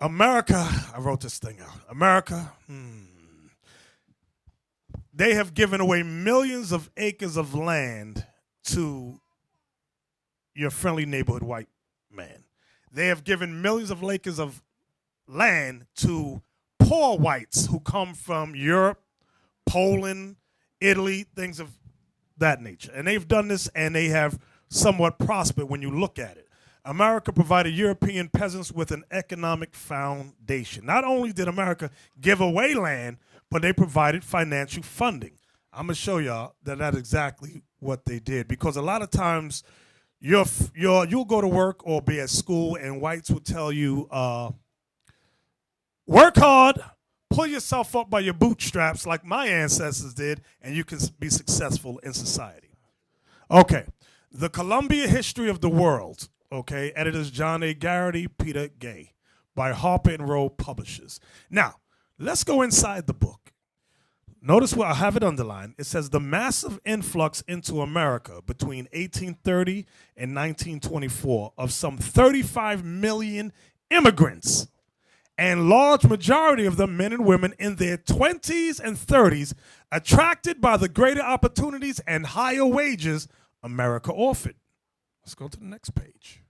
America, I wrote this thing out. America, they have given away millions of acres of land to your friendly neighborhood white man. They have given millions of acres of land to poor whites who come from Europe, Poland, Italy, things of that nature. And they've done this, and they have somewhat prospered when you look at it. America provided European peasants with an economic foundation. Not only did America give away land, but they provided financial funding. I'm going to show y'all that that's exactly what they did, because a lot of times you'll go to work or be at school, and whites will tell you, work hard, pull yourself up by your bootstraps like my ancestors did, and you can be successful in society. Okay, The Columbia History of the World. Okay, editors John A. Garrity, Peter Gay, by Harper & Row Publishers. Now, let's go inside the book. Notice where I have it underlined. It says the massive influx into America between 1830 and 1924 of some 35 million immigrants, and large majority of them men and women in their 20s and 30s, attracted by the greater opportunities and higher wages America offered. Let's go to the next page.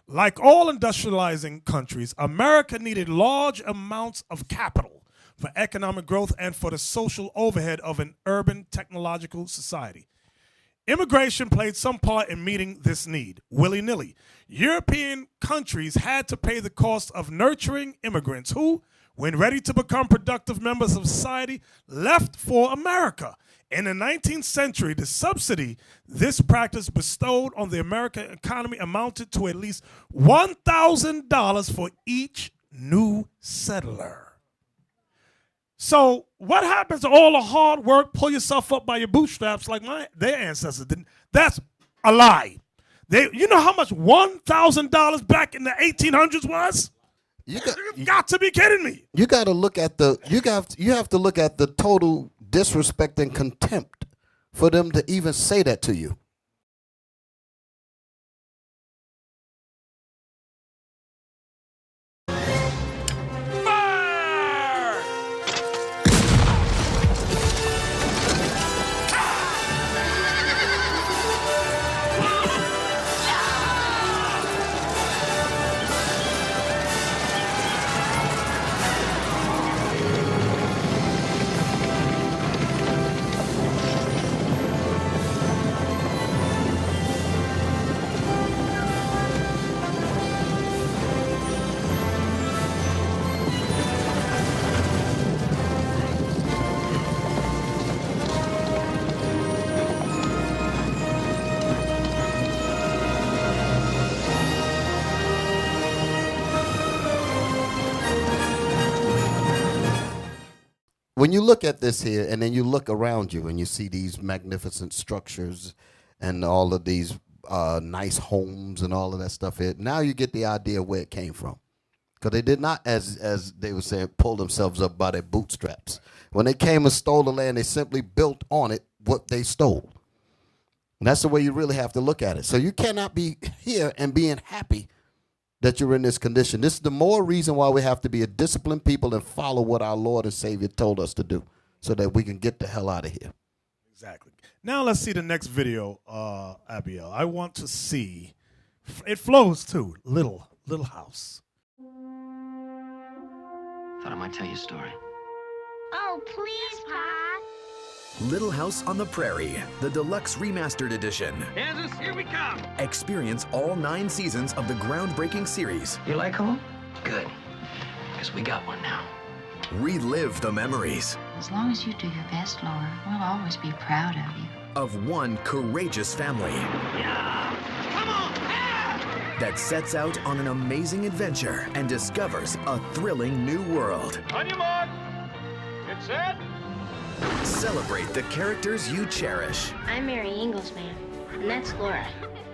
Like all industrializing countries, America needed large amounts of capital for economic growth and for the social overhead of an urban technological society. Immigration played some part in meeting this need, willy-nilly. European countries had to pay the cost of nurturing immigrants who, when ready to become productive members of society, left for America. In the 19th century, the subsidy this practice bestowed on the American economy amounted to at least $1,000 for each new settler. So what happens to all the hard work, pull yourself up by your bootstraps like their ancestors didn't? That's a lie. You know how much $1,000 back in the 1800s was? You got to be kidding me. You got to look at you have to look at the total disrespect and contempt for them to even say that to you. When you look at this here, and then you look around you and you see these magnificent structures and all of these nice homes and all of that stuff here, now you get the idea where it came from. Because they did not, as they would say, pull themselves up by their bootstraps. When they came and stole the land, they simply built on it what they stole. And that's the way you really have to look at it. So you cannot be here and being happy that you're in this condition. This is the more reason why we have to be a disciplined people and follow what our Lord and Savior told us to do so that we can get the hell out of here. Exactly. Now let's see the next video, Abiel. I want to see, it flows too, Little House. Thought I might tell you a story. Oh, please, Pa. Little House on the Prairie, the deluxe remastered edition. Kansas, here we come. Experience all 9 seasons of the groundbreaking series. You like home? Good, because we got one now. Relive the memories As long as you do your best, Laura, we'll always be proud of you. of one courageous family Yeah! Come on! Ah! that sets out on an amazing adventure and discovers a thrilling new world. On your mark. Get set. Celebrate the characters you cherish I'm Mary Inglesman, and that's Laura.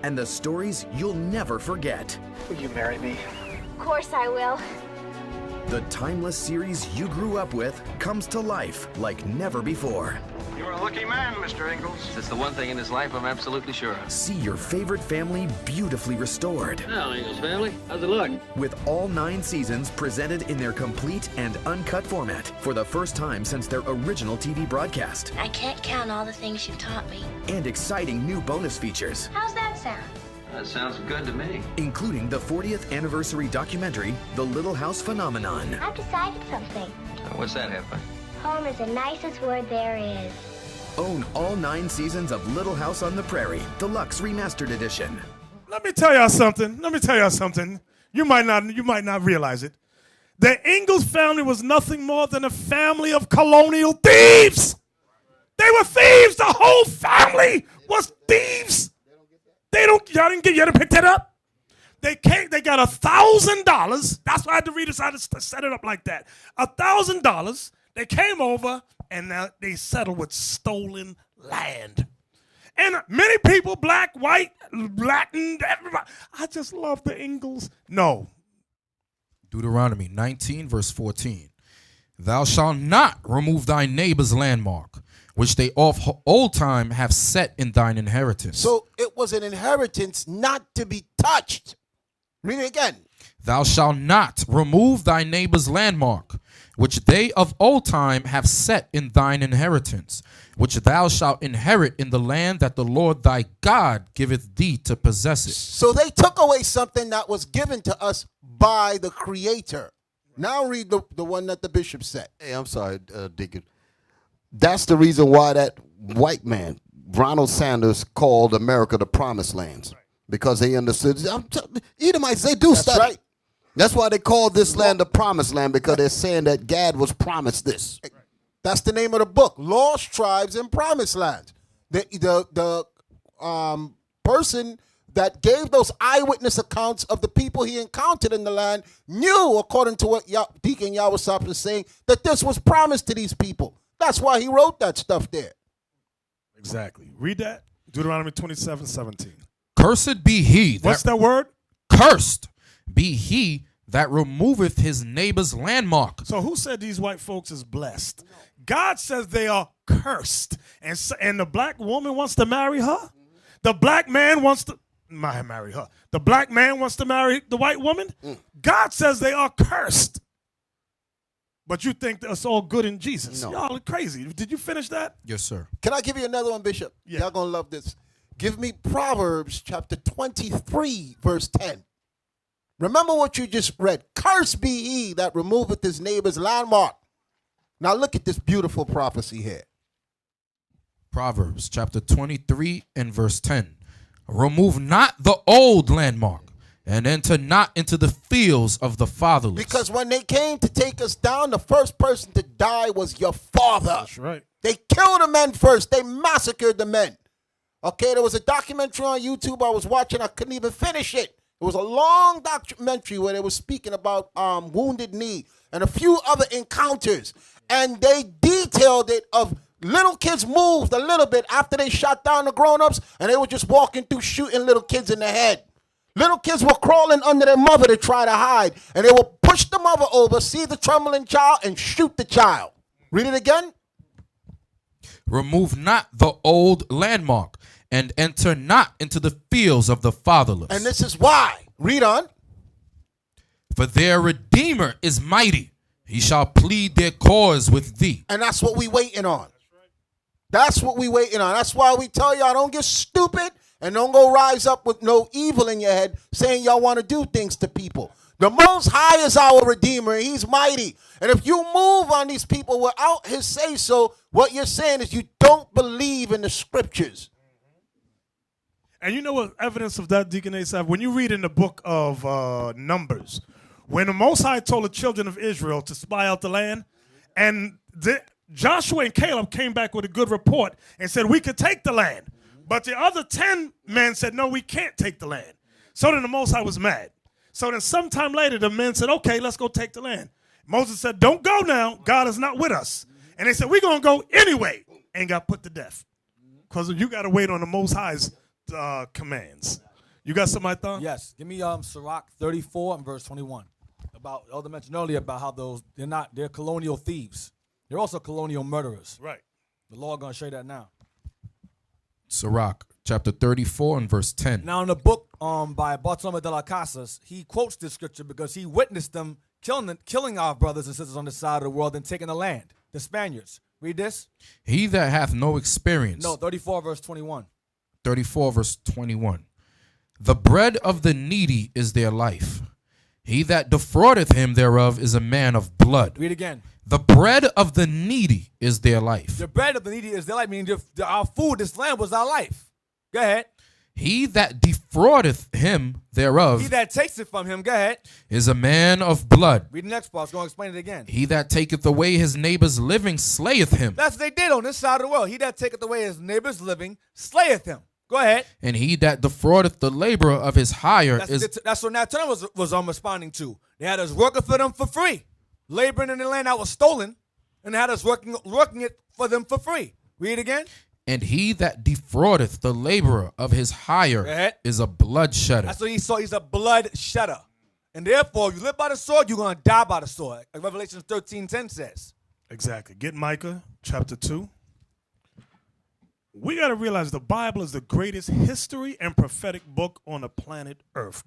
and the stories you'll never forget. Will you marry me? Of course I will. The timeless series you grew up with comes to life like never before. You're a lucky man, Mr. Ingalls. It's the one thing in his life I'm absolutely sure of. See your favorite family beautifully restored. Well, Ingalls family, how's it look? With all 9 seasons presented in their complete and uncut format for the first time since their original TV broadcast. I can't count all the things you taught me. And exciting new bonus features, How's that sound? That sounds good to me. including the 40th anniversary documentary, The Little House Phenomenon. I've decided something. What's that, Halfway? Home is the nicest word there is. Own all 9 seasons of Little House on the Prairie, Deluxe Remastered Edition. Let me tell y'all something. You might not realize it. The Ingalls family was nothing more than a family of colonial thieves. They were thieves. The whole family was thieves. Y'all didn't pick that up? They got $1,000. That's why I had to read this. I had to set it up like that. $1,000. They came over and now they settled with stolen land. And many people, black, white, Latin, everybody. I just love the Ingalls. No. Deuteronomy 19, verse 14. Thou shalt not remove thy neighbor's landmark, which they of old time have set in thine inheritance. So it was an inheritance not to be touched. Read it again. Thou shalt not remove thy neighbor's landmark, which they of old time have set in thine inheritance, which thou shalt inherit in the land that the Lord thy God giveth thee to possess it. So they took away something that was given to us by the Creator. Now read the one that the bishop said. Hey, I'm sorry, Deacon. That's the reason why that white man, Ronald Sanders, called America the Promised Lands. Because they understood. Edomites, they do That's study. right. That's why they call this land the Promised Land, because they're saying that Gad was promised this. That's the name of the book, Lost Tribes and Promised Lands. The person that gave those eyewitness accounts of the people he encountered in the land knew, according to what Deacon Yawasop is saying, that this was promised to these people. That's why he wrote that stuff there. Exactly. Read that. Deuteronomy 27:17. Cursed be he that What's that word? cursed be he that removeth his neighbor's landmark. So who said these white folks is blessed? God says they are cursed. And the black woman wants to marry her? The black man wants to marry her. The black man wants to marry the white woman? God says they are cursed. But you think that's all good in Jesus. No. Y'all are crazy. Did you finish that? Yes, sir. Can I give you another one, Bishop? Yeah. Y'all gonna love this. Give me Proverbs chapter 23, verse 10. Remember what you just read. Cursed be he that removeth his neighbor's landmark. Now look at this beautiful prophecy here. Proverbs chapter 23 and verse 10. Remove not the old landmark, and enter not into the fields of the fatherless. Because when they came to take us down, the first person to die was your father. That's right. They killed the men first. They massacred the men. Okay, there was a documentary on YouTube I was watching. I couldn't even finish it. It was a long documentary where they were speaking about Wounded Knee and a few other encounters. And they detailed it of little kids moved a little bit after they shot down the grown-ups, and they were just walking through shooting little kids in the head. Little kids were crawling under their mother to try to hide, and they would push the mother over, see the trembling child, and shoot the child. Read it again. Remove not the old landmark, and enter not into the fields of the fatherless. And this is why. Read on. For their Redeemer is mighty. He shall plead their cause with thee. And that's what we waiting on. That's what we waiting on. That's why we tell y'all don't get stupid and don't go rise up with no evil in your head saying y'all want to do things to people. The Most High is our Redeemer. He's mighty. And if you move on these people without his say-so, what you're saying is you don't believe in the scriptures. And you know what evidence of that, Deacon Asaph? When you read in the book of Numbers, when the Most High told the children of Israel to spy out the land, and Joshua and Caleb came back with a good report and said, we could take the land. But the other 10 men said, no, we can't take the land. So then the Most High was mad. So then sometime later, the men said, okay, let's go take the land. Moses said, don't go now. God is not with us. And they said, we're going to go anyway, and got put to death. Because you got to wait on the Most High's commands. You got somebody, Thon? Yes. Give me Sirach 34 and verse 21. About Elder mentioned earlier about how they're colonial thieves. They're also colonial murderers. Right. The Lord going to show you that now. Sirach, chapter 34 and verse 10. Now, in the book by Bartolome de las Casas, he quotes this scripture because he witnessed them killing our brothers and sisters on this side of the world and taking the land, the Spaniards. Read this. He that hath no experience. No, 34 verse 21. 34 verse 21. The bread of the needy is their life. He that defraudeth him thereof is a man of blood. Read again. The bread of the needy is their life. The bread of the needy is their life, meaning our food, this land was our life. Go ahead. He that defraudeth him thereof. He that takes it from him, go ahead. Is a man of blood. Read the next part. It's going to explain it again. He that taketh away his neighbor's living slayeth him. That's what they did on this side of the world. He that taketh away his neighbor's living slayeth him. Go ahead. And he that defraudeth the laborer of his hire that's what Nat Turner was responding to. They had us working for them for free, laboring in the land that was stolen, and they had us working it for them for free. Read it again. And he that defraudeth the laborer of his hire is a blood shedder. That's what he saw. He's a blood shedder. And therefore, if you live by the sword, you're going to die by the sword. Like Revelation 13:10 says. Exactly. Get Micah chapter 2. We got to realize the Bible is the greatest history and prophetic book on the planet Earth.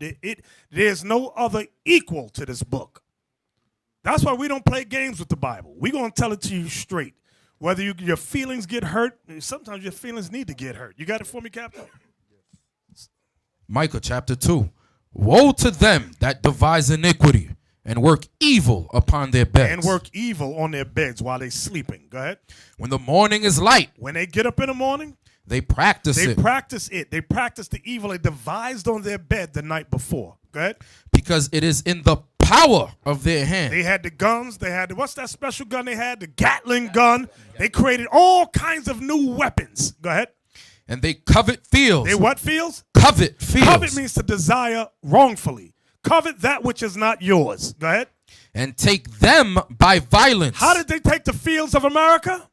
There's no other equal to this book. That's why we don't play games with the Bible. We're going to tell it to you straight. Whether your feelings get hurt, sometimes your feelings need to get hurt. You got it for me, Captain? Micah chapter 2. Woe to them that devise iniquity and work evil upon their beds. And work evil on their beds while they're sleeping. Go ahead. When the morning is light. When they get up in the morning. They practice it. They practice it. They practice the evil they devised on their bed the night before. Go ahead. Because it is in the power of their hand. They had the guns. They had what's that special gun they had? The Gatling gun. They created all kinds of new weapons. Go ahead. And they covet fields. They what fields? Covet fields. Covet means to desire wrongfully. Covet that which is not yours. Go ahead. And take them by violence. How did they take the fields of America?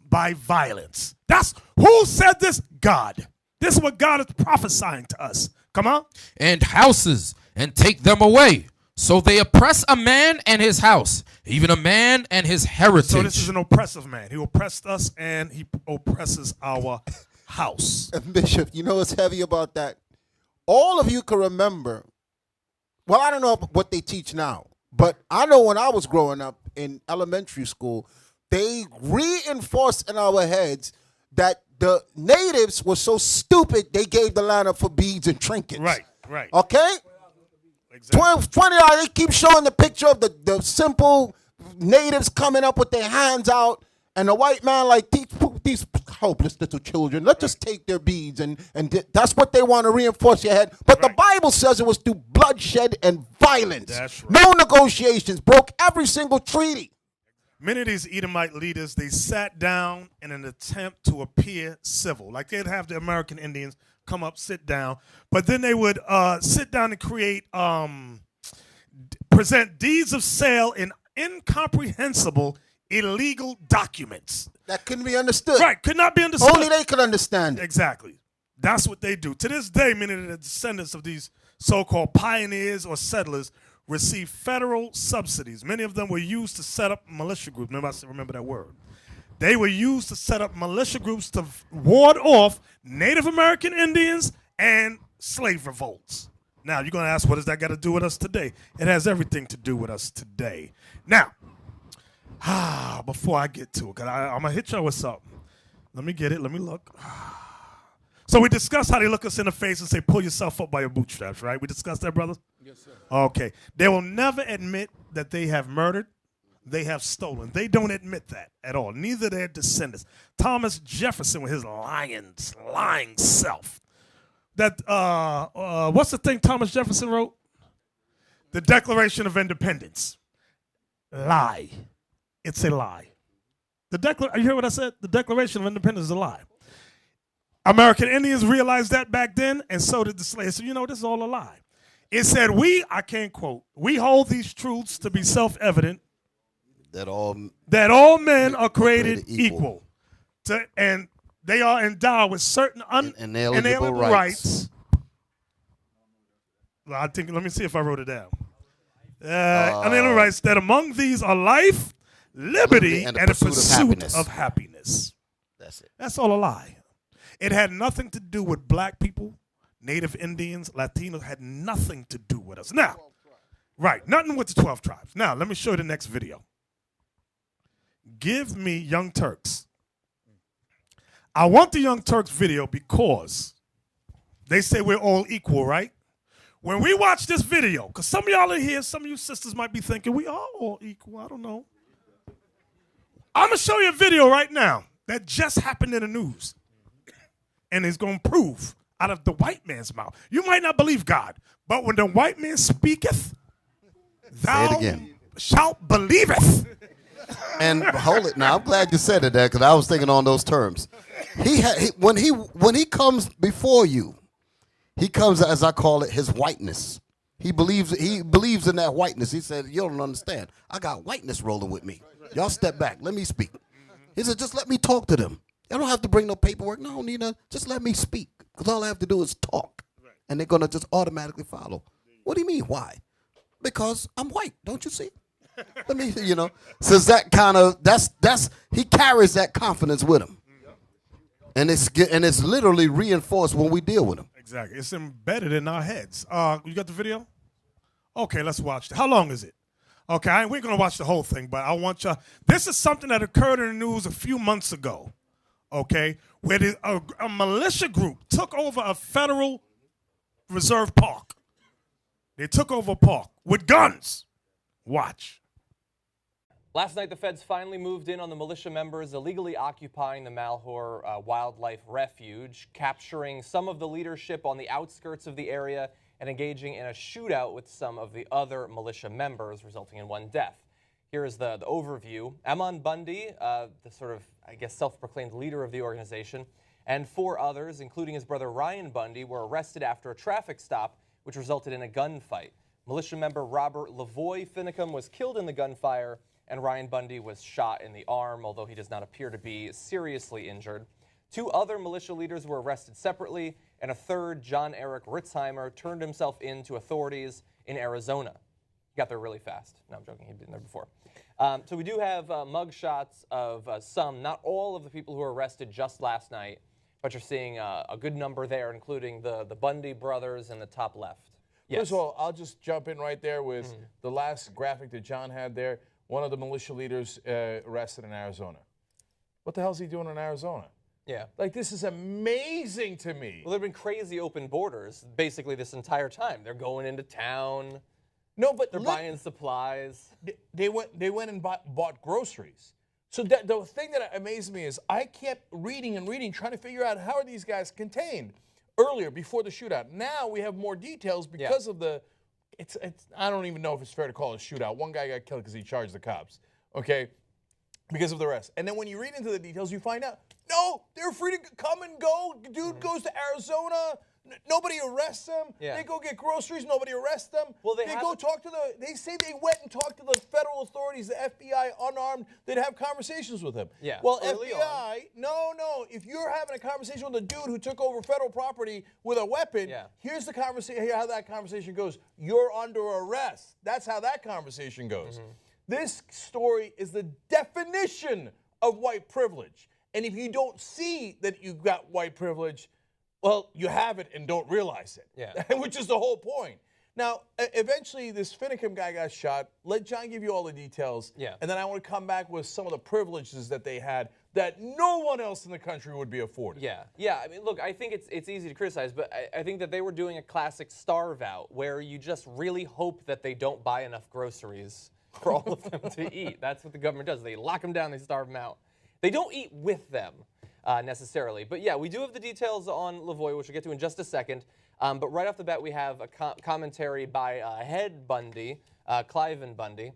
By violence. That's who said this? God. This is what God is prophesying to us. Come on. And houses, and take them away. So they oppress a man and his house, even a man and his heritage. So this is an oppressive man. He oppressed us and he oppresses our house. Bishop, you know what's heavy about that? All of you can remember, well, I don't know what they teach now, but I know when I was growing up in elementary school, they reinforced in our heads that the natives were so stupid they gave the land up for beads and trinkets. Right, right. Okay? Exactly. 20, they keep showing the picture of the simple natives coming up with their hands out, and the white man like, these helpless little children, let's just take their beads, and that's what they want to reinforce your head. But the Bible says it was through bloodshed and violence. That's right. No negotiations, broke every single treaty. Many of these Edomite leaders, they sat down in an attempt to appear civil. Like they'd have the American Indians come up, sit down, but then they would sit down and create, present deeds of sale in incomprehensible, illegal documents. That couldn't be understood. Right, could not be understood. Only they could understand it. Exactly. That's what they do. To this day, many of the descendants of these so-called pioneers or settlers receive federal subsidies. Many of them were used to set up militia groups. Remember that word. They were used to set up militia groups to ward off Native American Indians and slave revolts. Now, you're going to ask, what does that got to do with us today? It has everything to do with us today. Now, before I get to it, because I'm going to hit y'all with something. Let me get it. Let me look. So we discussed how they look us in the face and say, pull yourself up by your bootstraps, right? We discussed that, brothers? Yes, sir. Okay. They will never admit that they have murdered. They have stolen. They don't admit that at all. Neither their descendants. Thomas Jefferson with his lying self. That what's the thing Thomas Jefferson wrote? The Declaration of Independence. Lie. It's a lie. You hear what I said? The Declaration of Independence is a lie. American Indians realized that back then, and so did the slaves. So, this is all a lie. It said, I can't quote, we hold these truths to be self-evident, that all men are created equal. And they are endowed with certain inalienable rights. Well, let me see if I wrote it down. Inalienable rights, that among these are life, liberty, and the pursuit of of happiness. That's it. That's all a lie. It had nothing to do with black people, Native Indians, Latinos, had nothing to do with us. Now, right, nothing with the 12 tribes. Now, let me show you the next video. Give me Young Turks. I want the Young Turks video because they say we're all equal, right? When we watch this video, because some of y'all are here, some of you sisters might be thinking, we are all equal, I don't know. I'm going to show you a video right now that just happened in the news. And it's going to prove out of the white man's mouth. You might not believe God, but when the white man speaketh, thou shalt believeth. And hold it now. I'm glad you said it there because I was thinking on those terms. When he comes before you, he comes, as I call it, his whiteness. He believes in that whiteness. He said, you don't understand. I got whiteness rolling with me. Y'all step back. Let me speak. He said, just let me talk to them. I don't have to bring no paperwork. No, Nina, just let me speak. Because all I have to do is talk. And they're going to just automatically follow. What do you mean, why? Because I'm white, don't you see? Let me, since that kind of, he carries that confidence with him. And it's literally reinforced when we deal with him. Exactly. It's embedded in our heads. You got the video? Okay, let's watch it. How long is it? Okay, we're going to watch the whole thing, but I want you, this is something that occurred in the news a few months ago. Okay, where a militia group took over a Federal Reserve park. They took over a park with guns. Watch. Last night, the feds finally moved in on the militia members illegally occupying the Malheur Wildlife Refuge, capturing some of the leadership on the outskirts of the area and engaging in a shootout with some of the other militia members, resulting in one death. Here is the overview. Amon Bundy, the sort of, I guess, self-proclaimed leader of the organization, and 4 others, including his brother Ryan Bundy, were arrested after a traffic stop, which resulted in a gunfight. Militia member Robert Lavoy Finicum was killed in the gunfire, and Ryan Bundy was shot in the arm, although he does not appear to be seriously injured. 2 other militia leaders were arrested separately, and a third, John Eric Ritzheimer, turned himself in to authorities in Arizona. He got there really fast. No, I'm joking. He'd been there before. So we do have mug shots of some, not all of the people who were arrested just last night, but you're seeing a good number there, including the Bundy brothers in the top left. Yes. First of all, I'll just jump in right there with the last graphic that John had there. One of the militia leaders arrested in Arizona. What the hell is he doing in Arizona? Yeah. Like, this is amazing to me. Well, there have been crazy open borders basically this entire time. They're going into town. No, but they're buying supplies. They went and bought groceries. So the thing that amazed me is I kept reading and reading, trying to figure out how are these guys contained earlier, before the shootout. Now we have more details because of the, I don't even know if it's fair to call it a shootout. One guy got killed because he charged the cops, okay, because of the rest. And then when you read into the details, you find out, no, they're free to come and go. Dude goes to Arizona. Nobody arrests them. Yeah. They go get groceries. Nobody arrests them. Well, they go talk to they say they went and talked to the federal authorities, the FBI, unarmed. They'd have conversations with them. Yeah. Well, early FBI, no. If you're having a conversation with a dude who took over federal property with a weapon, here's the conversation. Here how that conversation goes. You're under arrest. That's how that conversation goes. This story is the definition of white privilege. And if you don't see that you got white privilege, well, you have it and don't realize it, which is the whole point. Now, eventually, this Finicum guy got shot. Let John give you all the details, and then I want to come back with some of the privileges that they had that no one else in the country would be afforded. Yeah. I mean, look, I think it's easy to criticize, but I think that they were doing a classic starve out, where you just really hope that they don't buy enough groceries for all of them to eat. That's what the government does. They lock them down, they starve them out. They don't eat with them. Necessarily. But yeah, we do have the details on Lavoy, which we'll get to in just a second. But right off the bat, we have a commentary by head Bundy, Cliven Bundy,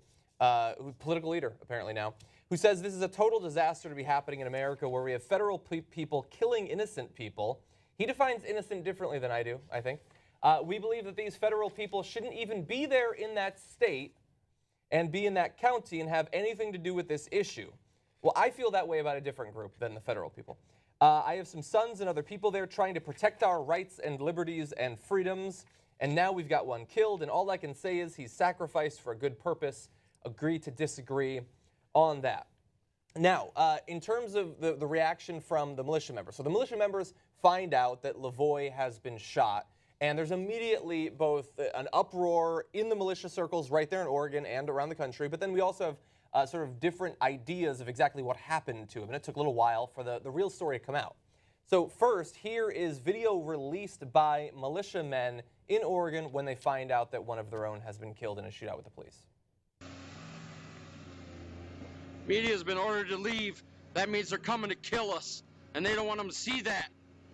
political leader apparently now, who says this is a total disaster to be happening in America where we have federal people killing innocent people. He defines innocent differently than I do, I think. We believe that these federal people shouldn't even be there in that state and be in that county and have anything to do with this issue. Well, I feel that way about a different group than the federal people. I have some sons and other people there trying to protect our rights and liberties and freedoms, and now we've got one killed, and all I can say is he's sacrificed for a good purpose. Agree to disagree. on that. Now, in terms of the reaction from the militia members. So the militia members find out that Lavoie has been shot, and there's immediately both an uproar in the militia circles right there in Oregon and around the country, but then we also have sort of different ideas of exactly what happened to him, and it took a little while for the real story to come out. So first, here is video released by militiamen in Oregon when they find out that one of their own has been killed in a shootout with the police. Media has been ordered to leave. That means they're coming to kill us, and they don't want them to see that.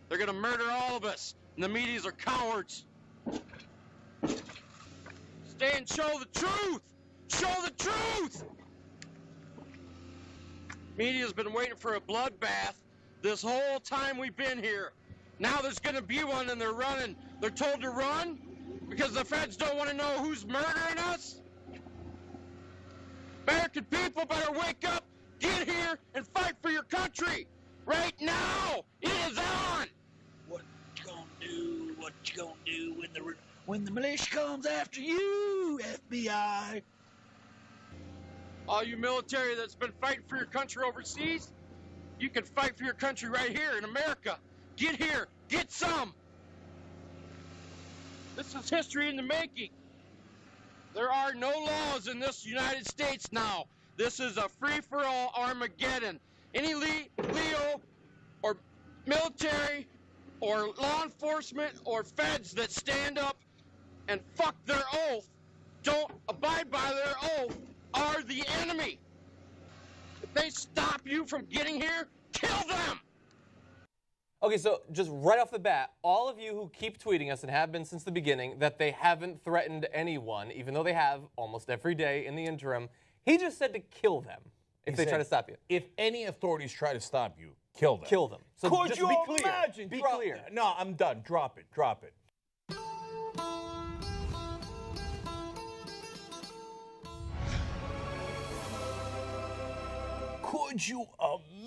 They're going to murder all of us, and the medias are cowards. Stay and show the truth! Show the truth! Media's been waiting for a bloodbath this whole time we've been here. Now there's going to be one, and they're running. They're told to run because the feds don't want to know who's murdering us. American people better wake up, get here, and fight for your country. Right now, it is on. What you gonna do? What you gonna do when the militia comes after you, FBI? All you military that's been fighting for your country overseas, you can fight for your country right here in America. Get here, get some. This is history in the making. There are no laws in this United States now. This is a free-for-all Armageddon. Any Leo or military or law enforcement or feds that stand up and fuck their oath, don't abide by their oath, are the enemy. If they stop you from getting here, kill them! Okay, so just right off the bat, all of you who keep tweeting us and have been since the beginning that they haven't threatened anyone, even though they have almost every day in the interim, he just said to kill them if they try to stop you. If any authorities try to stop you, kill them. Kill them. So Could just you be clear. imagine? Be Drop clear. it. No, I'm done. Drop it. Drop it. Could you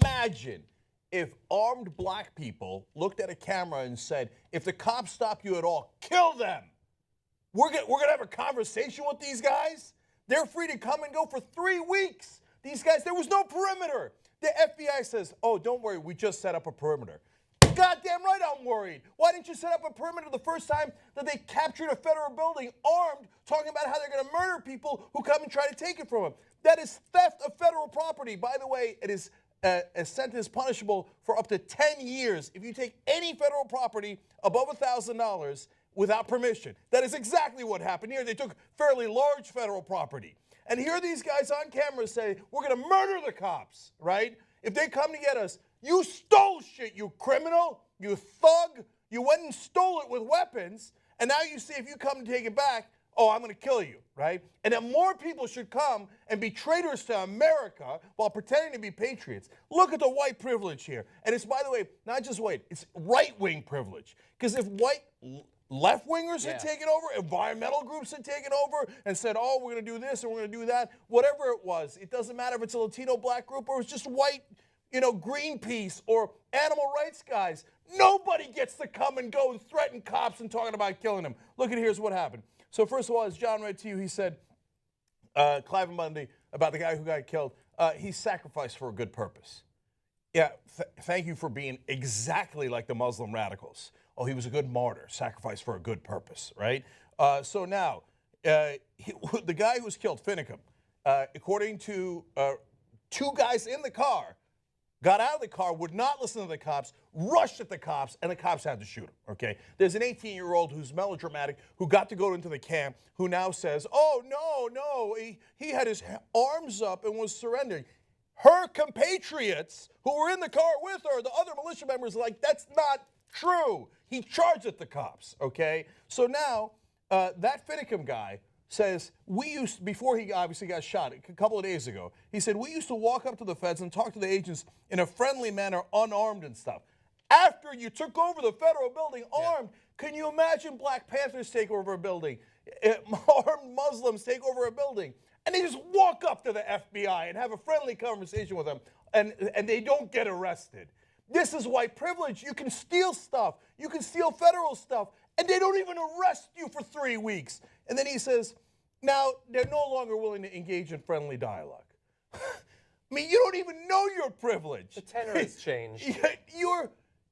imagine if armed black people looked at a camera and said, if the cops stop you at all, kill them? We're gonna have a conversation with these guys? They're free to come and go for 3 weeks. These guys, there was no perimeter. The FBI says, oh, don't worry, we just set up a perimeter. Goddamn right I'm worried. Why didn't you set up a perimeter the first time that they captured a federal building armed, talking about how they're going to murder people who come and try to take it from them? That is theft of federal property. By the way, it is a sentence punishable for up to 10 years if you take any federal property above $1,000 without permission. That is exactly what happened here. They took fairly large federal property. And here these guys on camera say, we're going to murder the cops, right? If they come to get us, you stole shit, you criminal, you thug. You went and stole it with weapons, and now you see if you come to take it back, oh, I'm going to kill you, right? And then more people should come and be traitors to America while pretending to be patriots. Look at the white privilege here. And it's, by the way, not just white, it's right-wing privilege. Because if white left-wingers had taken over, environmental groups had taken over and said, oh, we're going to do this and we're going to do that, whatever it was, it doesn't matter if it's a Latino black group or it's just white, you know, Greenpeace or animal rights guys. Nobody gets to come and go and threaten cops and talking about killing them. Look at here's what happened. So first of all, as John read to you, he said, Clive Bundy, about the guy who got killed, he sacrificed for a good purpose. Yeah, thank you for being exactly like the Muslim radicals. Oh, he was a good martyr, sacrificed for a good purpose, right? So now, the guy who was killed, Finicum, according to 2 guys in the car, got out of the car, would not listen to the cops, rushed at the cops, and the cops had to shoot him, okay? There's an 18-year-old who's melodramatic, who got to go into the camp, who now says, oh, no, he had his arms up and was surrendering. Her compatriots who were in the car with her, the other militia members, are like, that's not true. He charged at the cops, okay? So now, that Finicum guy says, before he obviously got shot a couple of days ago, he said, we used to walk up to the feds and talk to the agents in a friendly manner, unarmed and stuff. After you took over the federal building armed, can you imagine Black Panthers take over a building, armed Muslims take over a building, and they just walk up to the FBI and have a friendly conversation with them, and they don't get arrested? This is white privilege. You can steal stuff. You can steal federal stuff, and they don't even arrest you for 3 weeks. And then he says, now they're no longer willing to engage in friendly dialogue. I mean, you don't even know your privilege. The tenor has changed.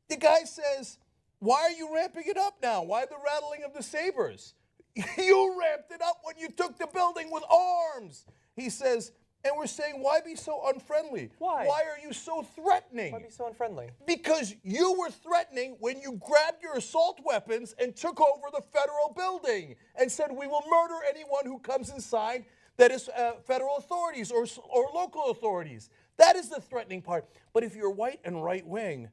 The guy says, why are you ramping it up now? Why the rattling of the sabers? You ramped it up when you took the building with arms. He says, and we're saying, why be so unfriendly? Why? Why are you so threatening? Why be so unfriendly? Because you were threatening when you grabbed your assault weapons and took over the federal building and said, we will murder anyone who comes inside that is federal authorities or local authorities. That is the threatening part. But if you're white and right wing,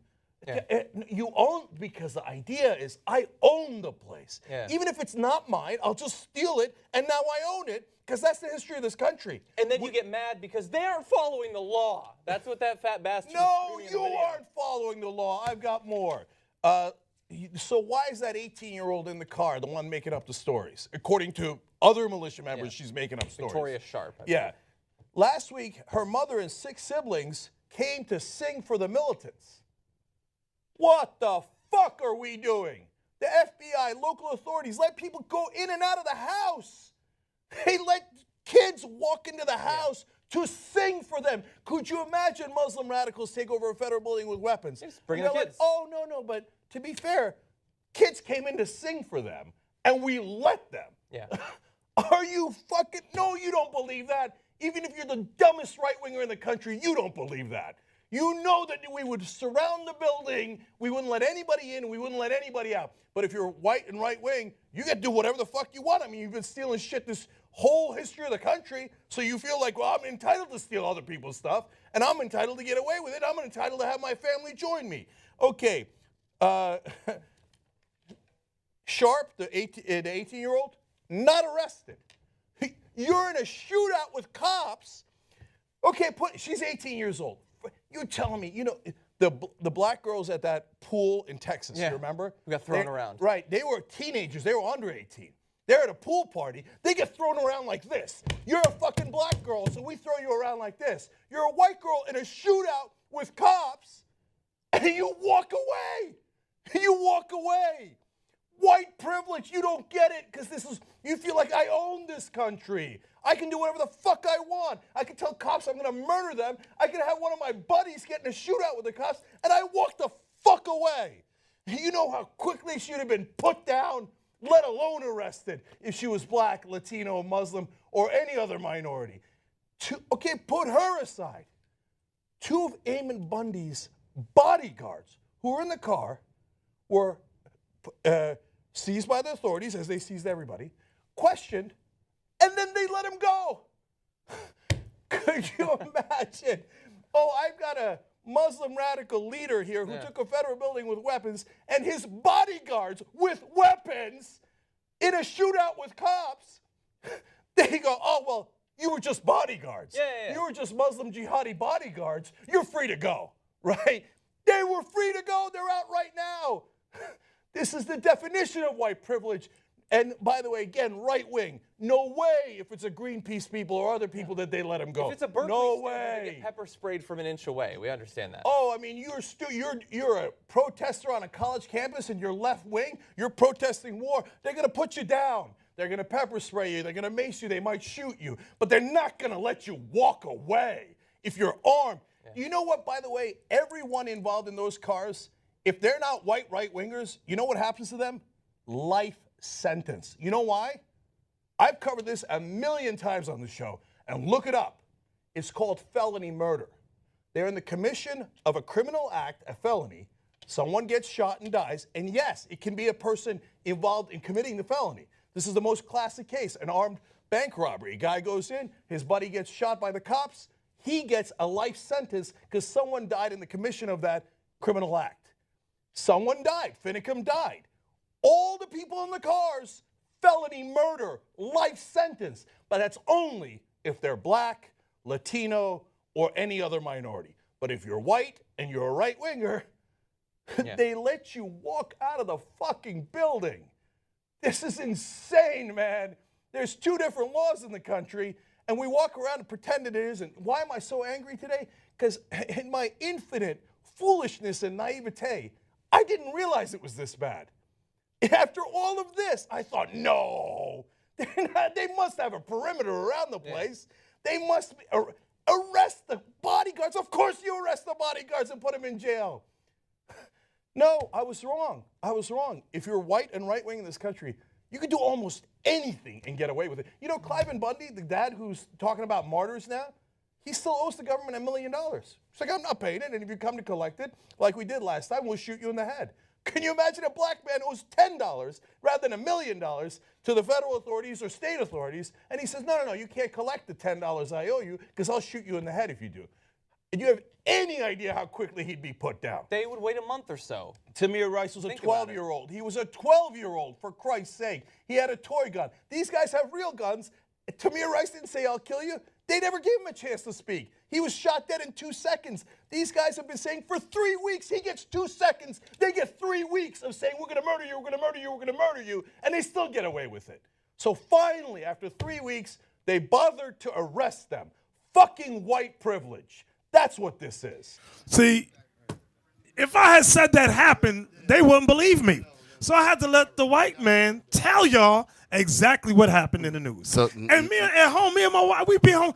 you own, because the idea is I own the place. Yeah. Even if it's not mine, I'll just steal it, and now I own it, because that's the history of this country. And then you get mad because they aren't following the law. That's what that fat bastard No, you aren't following the law. I've got more. So why is that 18-year-old in the car the one making up the stories? According to other militia members, she's making up stories. Victoria Sharp. Yeah. Last week, her mother and 6 siblings came to sing for the militants. What the fuck are we doing? The FBI, local authorities, let people go in and out of the house. They let kids walk into the house to sing for them. Could you imagine Muslim radicals take over a federal building with weapons? Bring the kids. Oh, no, but to be fair, kids came in to sing for them, and we let them. Yeah. Are you fucking... No, you don't believe that. Even if you're the dumbest right-winger in the country, you don't believe that. You know that we would surround the building, we wouldn't let anybody in, we wouldn't let anybody out. But if you're white and right-wing, you get to do whatever the fuck you want. I mean, you've been stealing shit this whole history of the country, so you feel like, well, I'm entitled to steal other people's stuff, and I'm entitled to get away with it. I'm entitled to have my family join me. Okay. Sharp, the 18-year-old, not arrested. You're in a shootout with cops. Okay, she's 18 years old. You're telling me, you know, the black girls at that pool in Texas, you remember? We got thrown around. Right. They were teenagers. They were under 18. They're at a pool party. They get thrown around like this. You're a fucking black girl, so we throw you around like this. You're a white girl in a shootout with cops, and you walk away. You walk away. White privilege, you don't get it, because you feel like I own this country. I can do whatever the fuck I want. I can tell cops I'm going to murder them. I can have one of my buddies get in a shootout with the cops, and I walk the fuck away. You know how quickly she would have been put down, let alone arrested, if she was black, Latino, Muslim, or any other minority. Okay, put her aside. 2 of Eamon Bundy's bodyguards who were in the car were seized by the authorities, as they seized everybody, questioned, and then they let him go. Could you imagine? Oh, I've got a Muslim radical leader here who took a federal building with weapons, and his bodyguards with weapons in a shootout with cops. They go, oh, well, you were just bodyguards. You were just Muslim jihadi bodyguards. You're free to go, right? They were free to go. They're out right now. This is the definition of white privilege. And by the way, again, right wing, no way if it's a Greenpeace people or other people that they let them go. If it's a Berkeley no student, way. they get pepper sprayed from an inch away. We understand that. Oh, I mean, you're a protester on a college campus and you're left wing. You're protesting war. They're going to put you down. They're going to pepper spray you. They're going to mace you. They might shoot you. But they're not going to let you walk away if you're armed. Yeah. You know what, by the way, everyone involved in those cars, if they're not white right-wingers, you know what happens to them? Life sentence. You know why? I've covered this a million times on the show, and look it up. It's called felony murder. They're in the commission of a criminal act, a felony. Someone gets shot and dies, and yes, it can be a person involved in committing the felony. This is the most classic case, an armed bank robbery. A guy goes in, his buddy gets shot by the cops, he gets a life sentence because someone died in the commission of that criminal act. Someone died. Finicum died. All the people in the cars, felony murder, life sentence. But that's only if they're black, Latino, or any other minority. But if you're white and you're a right-winger, they let you walk out of the fucking building. This is insane, man. There's 2 different laws in the country, and we walk around and pretend it isn't. Why am I so angry today? Because in my infinite foolishness and naivete, I didn't realize it was this bad. After all of this, I thought, no, they must have a perimeter around the place. They must be, Arrest the bodyguards. Of course you arrest the bodyguards and put them in jail. No, I was wrong. I was wrong. If you're white and right-wing in this country, you can do almost anything and get away with it. You know, Cliven Bundy, the dad who's talking about martyrs now, he still owes the government $1 million. It's like, I'm not paying it, and if you come to collect it, like we did last time, we'll shoot you in the head. Can you imagine a black man owes $10 rather than $1 million to the federal authorities or state authorities, and he says, no, you can't collect the $10 I owe you because I'll shoot you in the head if you do. And you have any idea how quickly he'd be put down? They would wait a month or so. Tamir Rice was a 12-year-old. He was a 12-year-old, for Christ's sake. He had a toy gun. These guys have real guns. Tamir Rice didn't say, I'll kill you. They never gave him a chance to speak. He was shot dead in 2 seconds. These guys have been saying for 3 weeks, he gets 2 seconds. They get 3 weeks of saying, we're going to murder you, we're going to murder you, we're going to murder you, and they still get away with it. So finally, after 3 weeks, they bothered to arrest them. Fucking white privilege. That's what this is. See, if I had said that happened, they wouldn't believe me. So I had to let the white man tell y'all exactly what happened in the news. So, and me at home, me and my wife, we be home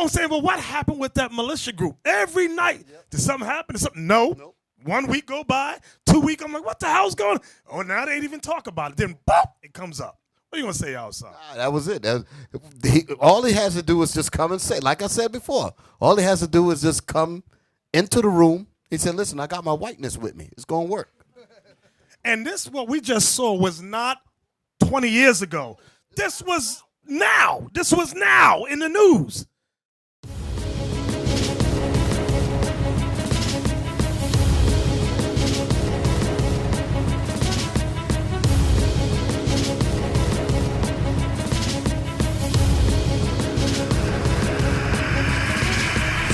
saying, well, what happened with that militia group? Every night, did something happen? Did something? No. Nope. 1 week go by, 2 weeks, I'm like, what the hell's going on? Oh, now they ain't even talk about it. Then, boop, it comes up. What are you going to say outside? That was it. All he has to do is just come and say, like I said before, all he has to do is just come into the room. He said, listen, I got my whiteness with me. It's going to work. And this, what we just saw, was not 20 years ago. This was now. This was now in the news.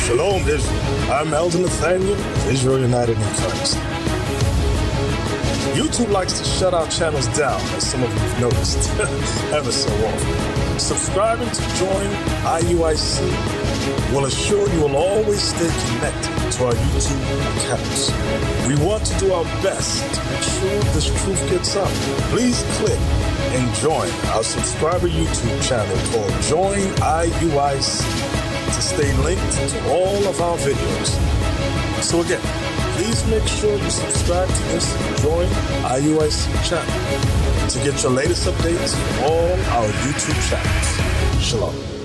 Shalom, Israel. I'm Elder Nathaniel of Israel United in Christ. YouTube likes to shut our channels down, as some of you have noticed, ever so often. Subscribing to join IUIC will assure you will always stay connected to our YouTube accounts. We want to do our best to make sure this truth gets out. Please click and join our subscriber YouTube channel called Join IUIC to stay linked to all of our videos. So again, please make sure you subscribe to this and join IUIC channel to get your latest updates from all our YouTube channels. Shalom.